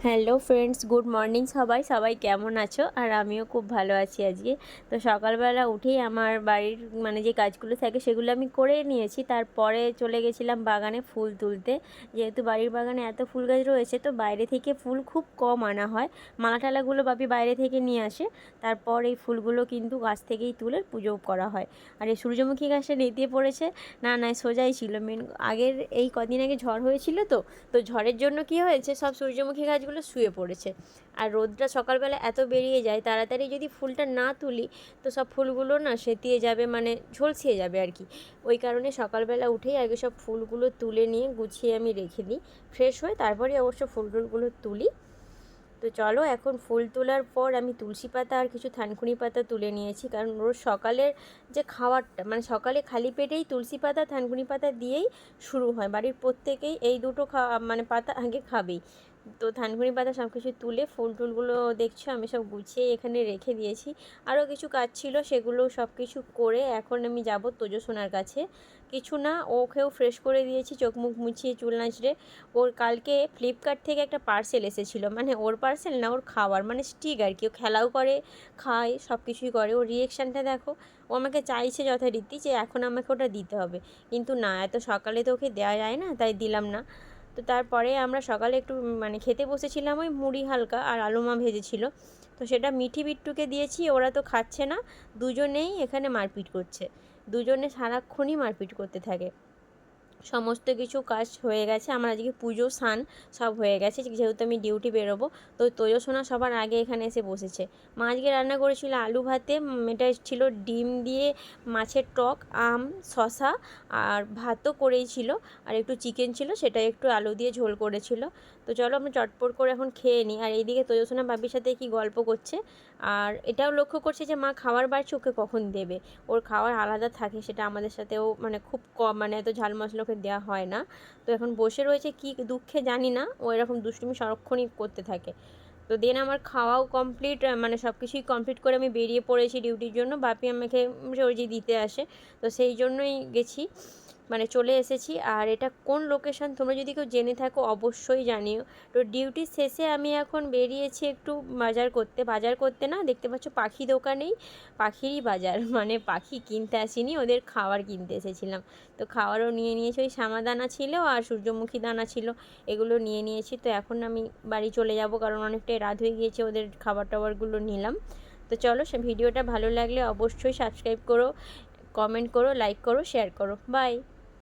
Hello friends, good morning. সবাই সবাই কেমন আছো? আর আমিও খুব ভালো আছি আজকে। তো সকালবেলা উঠেই আমার বাড়ির যে কাজগুলো থাকে সেগুলো আমি করে নিয়েছি। তারপরে চলে গেছিলাম বাগানে ফুল তুলতে। যেহেতু বাড়ির বাগানে এত ফুল গাছ রয়েছে, তো বাইরে থেকে ফুল খুব কম আনা হয়। মালা টালাগুলো বাপি বাইরে থেকে নিয়ে আসে। তারপর এই ফুলগুলো কিন্তু গাছ থেকেই তুলে পুজো করা হয়। আর এই সূর্যমুখী গাছটা নেতিয়ে পড়েছে, না সোজাই ছিল। আগের এই কদিন আগে ঝড় হয়েছিল, তো ঝড়ের জন্য কি হয়েছে, সব সূর্যমুখী গাছগুলো শুয়ে পড়েছে। আর রোদটা সকালবেলা এত বেরিয়ে যায়, তাড়াতাড়ি যদি ফুলটা না তুলি তো সব ফুলগুলো না সেতিয়ে যাবে, ঝলসিয়ে যাবে আর কি। ওই কারণে সকালবেলা উঠেই আগে সব ফুলগুলো তুলে নিয়ে গুছিয়ে আমি রেখে দিই। ফ্রেশ হয়ে তারপরে অবশ্য ফুলগুলো তুলি। তো চলো, এখন ফুল তোলার পর আমি তুলসী পাতা আর কিছু থানকুনি পাতা তুলে নিয়েছি, কারণ রোজ সকালের যে খাবারটা সকালে খালি পেটেই তুলসী পাতা থানকুনি পাতা দিয়েই শুরু হয়। বাড়ির প্রত্যেকেই এই দুটো পাতা আগে খাবেই। তো থানকুনি পাতা সব কিছু তুলে ফুল টুলগুলো দেখছো আমি সব গুছিয়ে এখানে রেখে দিয়েছি। আরও কিছু কাজ ছিল, সেগুলো সব কিছু করে এখন আমি যাব তোজো সোনার কাছে। কিছু না, ওকেও ফ্রেশ করে দিয়েছি, চোখ মুখ মুছিয়ে চুল নাচড়ে। ওর কালকে ফ্লিপকার্ট থেকে একটা পার্সেল এসেছিলো, ওর পার্সেল না, ওর খাওয়ার স্টিক আর কি। ও খেলাও করে, খায়, সব কিছুই করে। ওর রিয়েকশানটা দেখো। ও আমাকে চাইছে যথারীতি যে এখন আমাকে ওটা দিতে হবে, কিন্তু না, এত সকালে তো ওকে দেওয়া যায় না, তাই দিলাম না। তো তারপরে আমরা সকালে একটু খেতে বসেছিলাম, ওই মুড়ি হালকা আর আলু ভেজেছিল। তো সেটা মিঠি বিট্টুকে দিয়েছি, ওরা তো খাচ্ছে না। দুজনেই এখানে মারপিট করছে, দুজনে সারাক্ষণই মারপিট করতে থাকে। সমস্ত কিছু কাজ হয়ে গেছে আমার, আজকে পুজো স্নান সব হয়ে গেছে, যেহেতু আমি ডিউটি বেরোবো। তো তোজো সোনা সবার আগে এখানে এসে বসেছে। মা আজকে রান্না করেছিল আলু ভাতে, এটা ছিল ডিম দিয়ে মাছের টক, আম, শশা, আর ভাতও করেইছিল, আর একটু চিকেন ছিল, সেটা একটু আলু দিয়ে ঝোল করেছিল। তো চলো আমরা চটপট করে এখন খেয়ে নিই। আর এইদিকে তোজো সোনা বাবির সাথে কি গল্প করছে, আর এটাও লক্ষ্য করছে যে মা খাবার বাড়ছে, ওকে কখন দেবে। ওর খাওয়ার আলাদা থাকে, সেটা আমাদের সাথেও খুব কম, এত ঝাল মশলা ওকে দেওয়া হয় না। তো এখন বসে রয়েছে কি দুঃখে জানি না, ও এরকম দুষ্টুমি সারাক্ষণই করতে থাকে। তো দেন আমার খাওয়াও কমপ্লিট, সব কিছুই কমপ্লিট করে আমি বেরিয়ে পড়েছি ডিউটির জন্য। বাপি আমাকে রোজই দিতে আসে, তো সেই জন্যই গেছি, চলে এসেছি। আর এটা কোন লোকেশান তোমরা যদি কেউ জেনে থাকো অবশ্যই জানিও। তো ডিউটির শেষে আমি এখন বেরিয়েছি একটু বাজার করতে না, দেখতে পাচ্ছ পাখি দোকানেই, পাখিরই বাজার, পাখি কিনতে আসিনি, ওদের খাবার কিনতে এসেছিলাম। তো খাবারও নিয়ে নিয়েছি, ওই শ্যামাদানা ছিল আর সূর্যমুখী দানা ছিল, এগুলো নিয়ে নিয়েছি। তো এখন আমি বাড়ি চলে যাব, কারণ অনেকটাই রাত হয়ে গিয়েছে, ওদের খাবার টাবারগুলো নিলাম। তো চলো, সে ভিডিওটা ভালো লাগলে অবশ্যই সাবস্ক্রাইব করো, কমেন্ট করো, লাইক করো, শেয়ার করো। বাই।